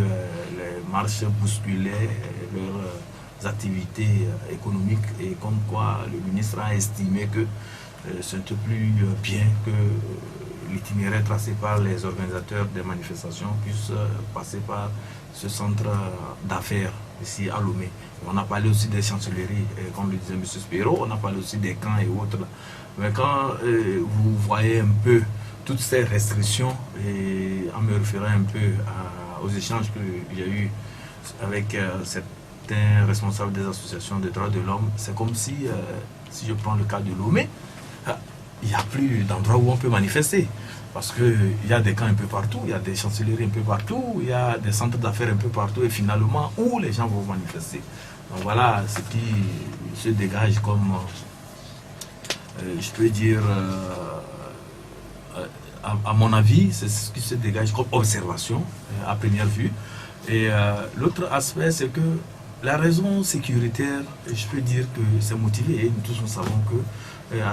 les marches bousculaient leurs activités économiques, et comme quoi le ministre a estimé que ce n'était plus bien que l'itinéraire tracé par les organisateurs des manifestations puisse passer par ce centre d'affaires ici à Lomé. On a parlé aussi des chancelleries, comme le disait M. Spiro, on a parlé aussi des camps et autres. Mais quand vous voyez un peu toutes ces restrictions, et en me référant un peu aux échanges qu'il y a eu avec certains responsables des associations des droits de l'homme, c'est comme si je prends le cas de Lomé, il n'y a plus d'endroit où on peut manifester. Parce qu'il y a des camps un peu partout, il y a des chancelleries un peu partout, il y a des centres d'affaires un peu partout, et finalement, où les gens vont manifester. Donc voilà ce qui se dégage comme, je peux dire, à mon avis, c'est ce qui se dégage comme observation à première vue. Et l'autre aspect, c'est que la raison sécuritaire, je peux dire que c'est motivé, et nous tous nous savons que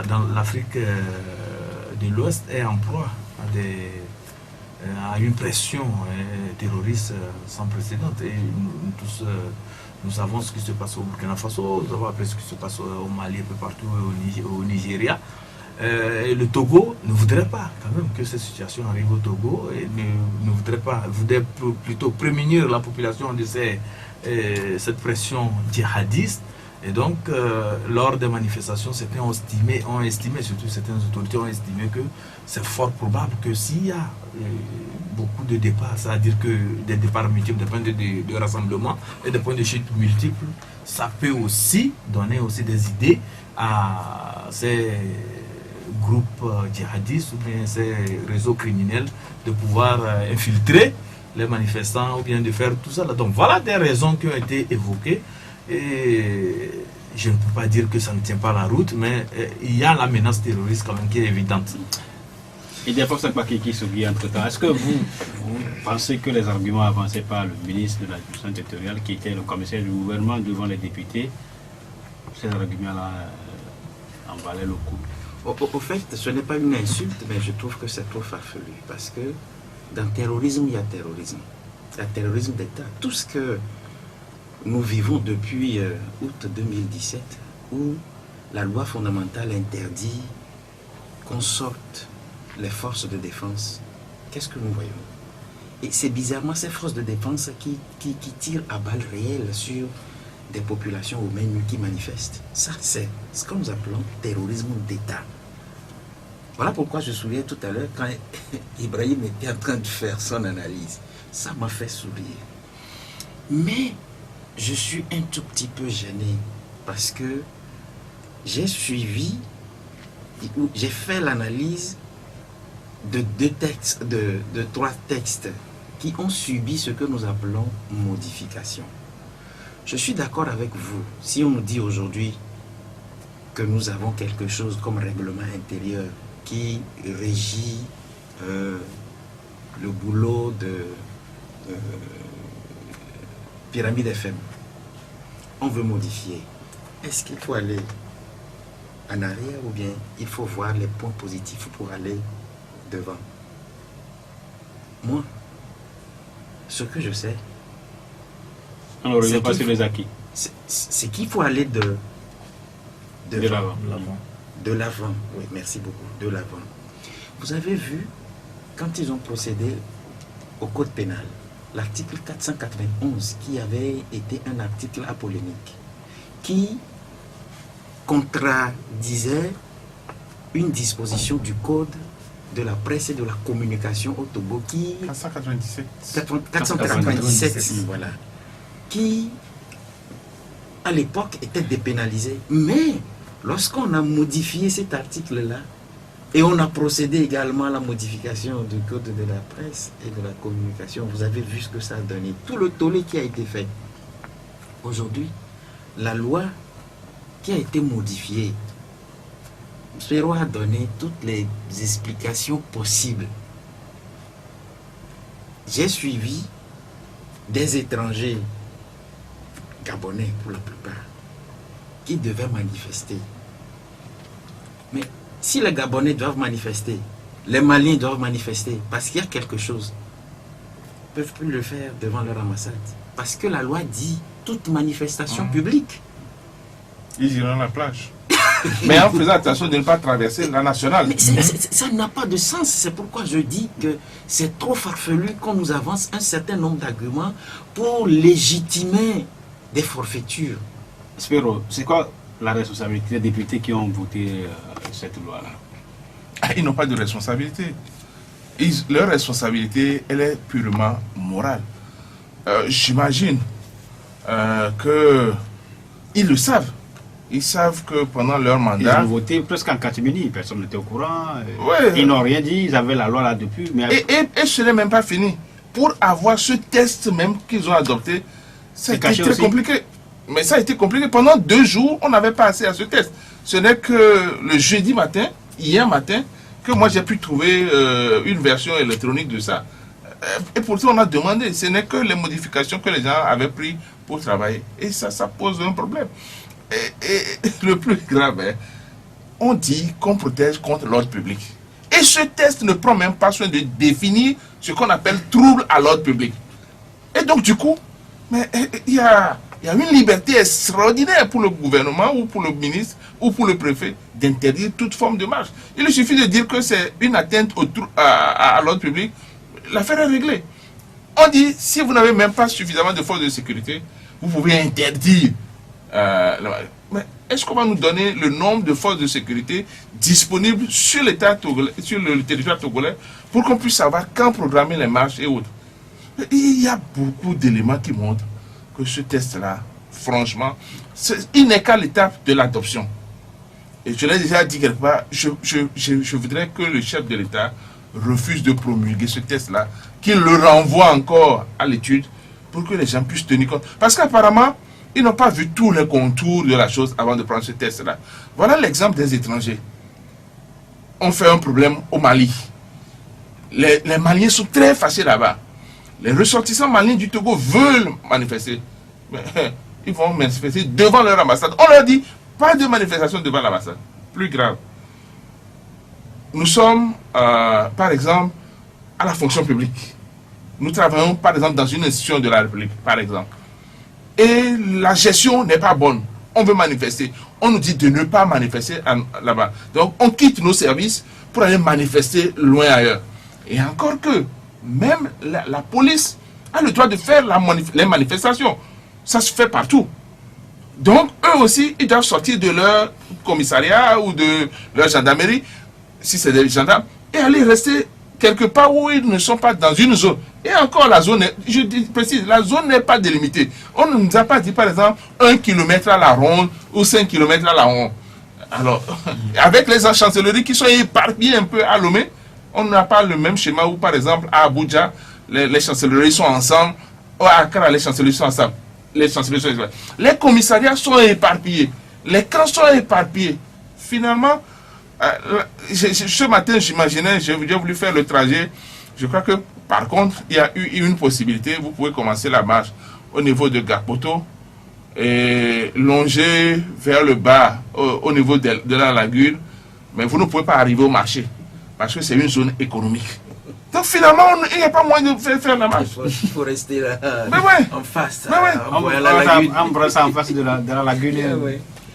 dans l'Afrique de l'Ouest est en proie à une pression terroriste sans précédent. Et nous tous, nous savons ce qui se passe au Burkina Faso, nous savons après ce qui se passe au Mali, un peu partout, au Nigeria. Et le Togo ne voudrait pas quand même que cette situation arrive au Togo et ne voudrait plutôt prémunir la population de cette pression djihadiste. Et donc, lors des manifestations, certains ont estimé, surtout certaines autorités ont estimé que c'est fort probable que s'il y a beaucoup de départs, c'est-à-dire que des départs multiples, des points de rassemblement et des points de chute multiples, ça peut aussi donner aussi des idées à ces groupes djihadistes ou bien ces réseaux criminels de pouvoir infiltrer les manifestants ou bien de faire tout ça. Donc voilà des raisons qui ont été évoquées et je ne peux pas dire que ça ne tient pas la route, mais il y a la menace terroriste quand même qui est évidente. Et des forces qui se guident entre-temps. Est-ce que vous pensez que les arguments avancés par le ministre de la Justice territoriale, qui était le commissaire du gouvernement devant les députés, ces arguments-là en valaient le coup? Au fait, ce n'est pas une insulte, mais je trouve que c'est trop farfelu. Parce que dans le terrorisme, il y a terrorisme. Il y a terrorisme d'État. Tout ce que nous vivons depuis août 2017, où la loi fondamentale interdit qu'on sorte les forces de défense, qu'est-ce que nous voyons? Et c'est bizarrement ces forces de défense qui tirent à balles réelles sur des populations aux mains nues qui manifestent. Ça, c'est ce que nous appelons terrorisme d'État. Voilà pourquoi je me souviens tout à l'heure, quand Ibrahim était en train de faire son analyse, ça m'a fait sourire. Mais je suis un tout petit peu gêné parce que j'ai suivi, j'ai fait l'analyse de trois textes qui ont subi ce que nous appelons modification. Je suis d'accord avec vous. Si on nous dit aujourd'hui que nous avons quelque chose comme règlement intérieur qui régit le boulot de Pyramide FM, on veut modifier. Est-ce qu'il faut aller en arrière ou bien il faut voir les points positifs pour aller devant? Moi, ce que je sais, on ne revient pas sur les acquis. C'est qu'il faut aller de l'avant. De l'avant, oui, merci beaucoup, de l'avant. Vous avez vu, quand ils ont procédé au code pénal, l'article 491, qui avait été un article à polémique, qui contradisait une disposition du code de la presse et de la communication au Togo qui... 497, voilà. Qui, à l'époque, était dépénalisé. Mais, lorsqu'on a modifié cet article-là, et on a procédé également à la modification du code de la presse et de la communication, vous avez vu ce que ça a donné. Tout le tollé qui a été fait. Aujourd'hui, la loi qui a été modifiée, Spero a donné toutes les explications possibles. J'ai suivi des étrangers gabonais pour la plupart qui devaient manifester. Mais si les Gabonais doivent manifester, les Maliens doivent manifester parce qu'il y a quelque chose, ils ne peuvent plus le faire devant leur ambassade. Parce que la loi dit toute manifestation publique. Ils iront à la plage. Mais en faisant attention de ne pas traverser la nationale. Mais ça n'a pas de sens. C'est pourquoi je dis que c'est trop farfelu qu'on nous avance un certain nombre d'arguments pour légitimer des forfaitures. Spero, c'est quoi la responsabilité des députés qui ont voté cette loi-là? Ils n'ont pas de responsabilité. Leur responsabilité, elle est purement morale. J'imagine qu'ils le savent. Ils savent que pendant leur mandat... Ils ont voté presque en catimini, personne n'était au courant. Ouais. Ils n'ont rien dit, ils avaient la loi là depuis. Mais... Et ce n'est même pas fini. Pour avoir ce test même qu'ils ont adopté, ça a été très compliqué. Mais ça a été compliqué. Pendant 2 jours, on n'avait pas accès à ce test. Ce n'est que le jeudi matin, hier matin, que moi j'ai pu trouver une version électronique de ça. Et pourtant on a demandé. Ce n'est que les modifications que les gens avaient prises pour travailler. Et ça pose un problème. Et le plus grave, on dit qu'on protège contre l'ordre public. Et ce test ne prend même pas soin de définir ce qu'on appelle trouble à l'ordre public. Et donc du coup, mais il y a il y a une liberté extraordinaire pour le gouvernement ou pour le ministre ou pour le préfet d'interdire toute forme de marche. Il suffit de dire que c'est une atteinte à l'ordre public, l'affaire est réglée. On dit, si vous n'avez même pas suffisamment de forces de sécurité, vous pouvez interdire. Mais est-ce qu'on va nous donner le nombre de forces de sécurité disponibles sur le territoire togolais pour qu'on puisse savoir quand programmer les marches et autres? Il y a beaucoup d'éléments qui montrent que ce test-là, franchement, il n'est qu'à l'étape de l'adoption. Et je l'ai déjà dit quelque part, je voudrais que le chef de l'État refuse de promulguer ce test-là, qu'il le renvoie encore à l'étude pour que les gens puissent tenir compte. Parce qu'apparemment, ils n'ont pas vu tous les contours de la chose avant de prendre ce test-là. Voilà l'exemple des étrangers. On fait un problème au Mali. Les Maliens sont très fâchés là-bas. Les ressortissants maliens du Togo veulent manifester. Mais ils vont manifester devant leur ambassade. On leur dit, pas de manifestation devant l'ambassade. Plus grave. Nous sommes, par exemple, à la fonction publique. Nous travaillons, par exemple, dans une institution de la République, par exemple. Et la gestion n'est pas bonne. On veut manifester. On nous dit de ne pas manifester là-bas. Donc, on quitte nos services pour aller manifester loin ailleurs. Et encore que, même la police a le droit de faire les manifestations. Ça se fait partout. Donc, eux aussi, ils doivent sortir de leur commissariat ou de leur gendarmerie, si c'est des gendarmes, et aller rester quelque part où ils ne sont pas dans une zone. Et encore, la zone, je précise, la zone n'est pas délimitée. On ne nous a pas dit, par exemple, 1 km à la ronde ou 5 km à la ronde. Alors, avec les chancelleries qui sont éparpillées un peu à Lomé, on n'a pas le même schéma où, par exemple, à Abuja, les chancelleries sont ensemble, ou à Accra, les chancelleries sont ensemble. Les commissariats sont éparpillés. Les camps sont éparpillés. Finalement, ce matin, j'imaginais, j'ai voulu faire le trajet. Je crois que, par contre, il y a eu une possibilité. Vous pouvez commencer la marche au niveau de Gapoto et longer vers le bas, au niveau de la lagune. Mais vous ne pouvez pas arriver au marché parce que c'est une zone économique. Donc finalement, il n'y a pas moyen de faire la marche. Il faut rester là, en face. En face de la lagune.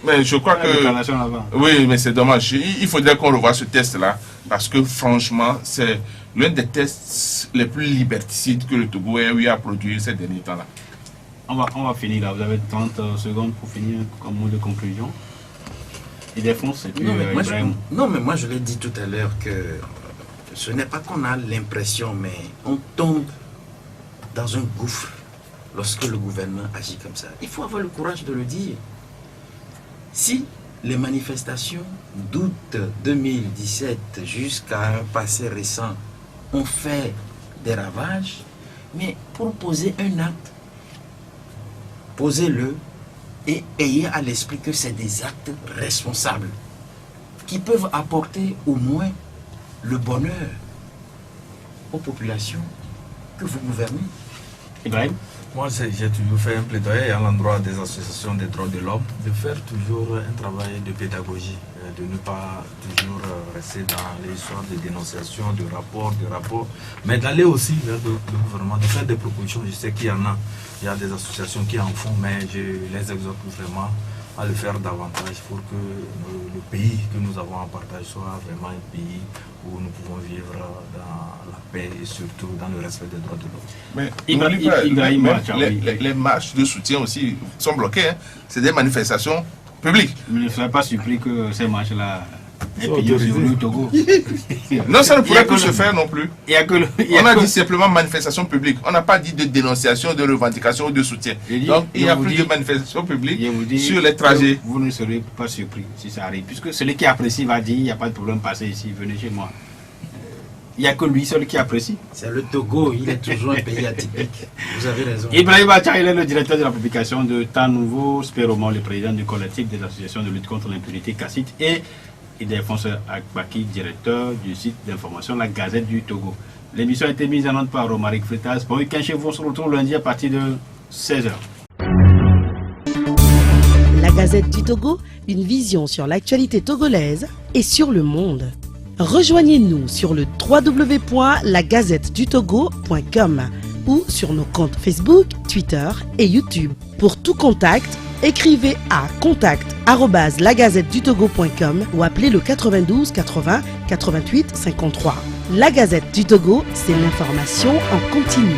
Mais je crois que... Oui, mais c'est dommage. Il faudrait qu'on revoie ce test-là. Parce que franchement, c'est l'un des tests les plus liberticides que le Togo ait eu à produire ces derniers temps-là. On va finir là. Vous avez 30 secondes pour finir comme mot de conclusion. Il défonce et puis non, mais moi je l'ai dit tout à l'heure que ce n'est pas qu'on a l'impression, mais on tombe dans un gouffre lorsque le gouvernement agit comme ça. Il faut avoir le courage de le dire. Si les manifestations d'août 2017 jusqu'à un passé récent ont fait des ravages, mais pour poser un acte, posez-le et ayez à l'esprit que c'est des actes responsables qui peuvent apporter au moins le bonheur aux populations que vous gouvernez. Ibrahim? Moi, j'ai toujours fait un plaidoyer à l'endroit des associations des droits de l'homme de faire toujours un travail de pédagogie, de ne pas toujours rester dans les histoires de dénonciation, de rapports, mais d'aller aussi vers le gouvernement, de faire des propositions. Je sais qu'il y en a, il y a des associations qui en font, mais je les exhorte vraiment à le faire davantage pour que le pays que nous avons en partage soit vraiment un pays où nous pouvons vivre dans la paix et surtout dans le respect des droits de l'homme. Mais les marches de soutien aussi sont bloquées. Hein. C'est des manifestations publiques. Mais ne soyez pas surpris que ces marches-là aient payé au Togo. Non, ça ne pourrait plus se faire non plus. On a dit simplement manifestation publique. On n'a pas dit de dénonciation, de revendication ou de soutien. Donc il n'y a plus de manifestation publique sur les trajets. Vous ne serez pas surpris si ça arrive. Puisque celui qui apprécie va dire il n'y a pas de problème, passez ici, venez chez moi. Il n'y a que lui seul qui apprécie. C'est le Togo, il est toujours un pays atypique. Vous avez raison. Ibrahim Acha, il est le directeur de la publication de Temps Nouveau, Spéromon, le président du collectif des associations de lutte contre l'impunité CACIT, et Ildefonse Akbaki, directeur du site d'information La Gazette du Togo. L'émission a été mise en onde par Romaric Freitas. Bon week-end chez vous, on se retrouve lundi à partir de 16h. La Gazette du Togo, une vision sur l'actualité togolaise et sur le monde. Rejoignez-nous sur le www.lagazettedutogo.com. ou sur nos comptes Facebook, Twitter et YouTube. Pour tout contact, écrivez à contact@lagazettedutogo.com ou appelez le 92 80 88 53. La Gazette du Togo, c'est l'information en continu.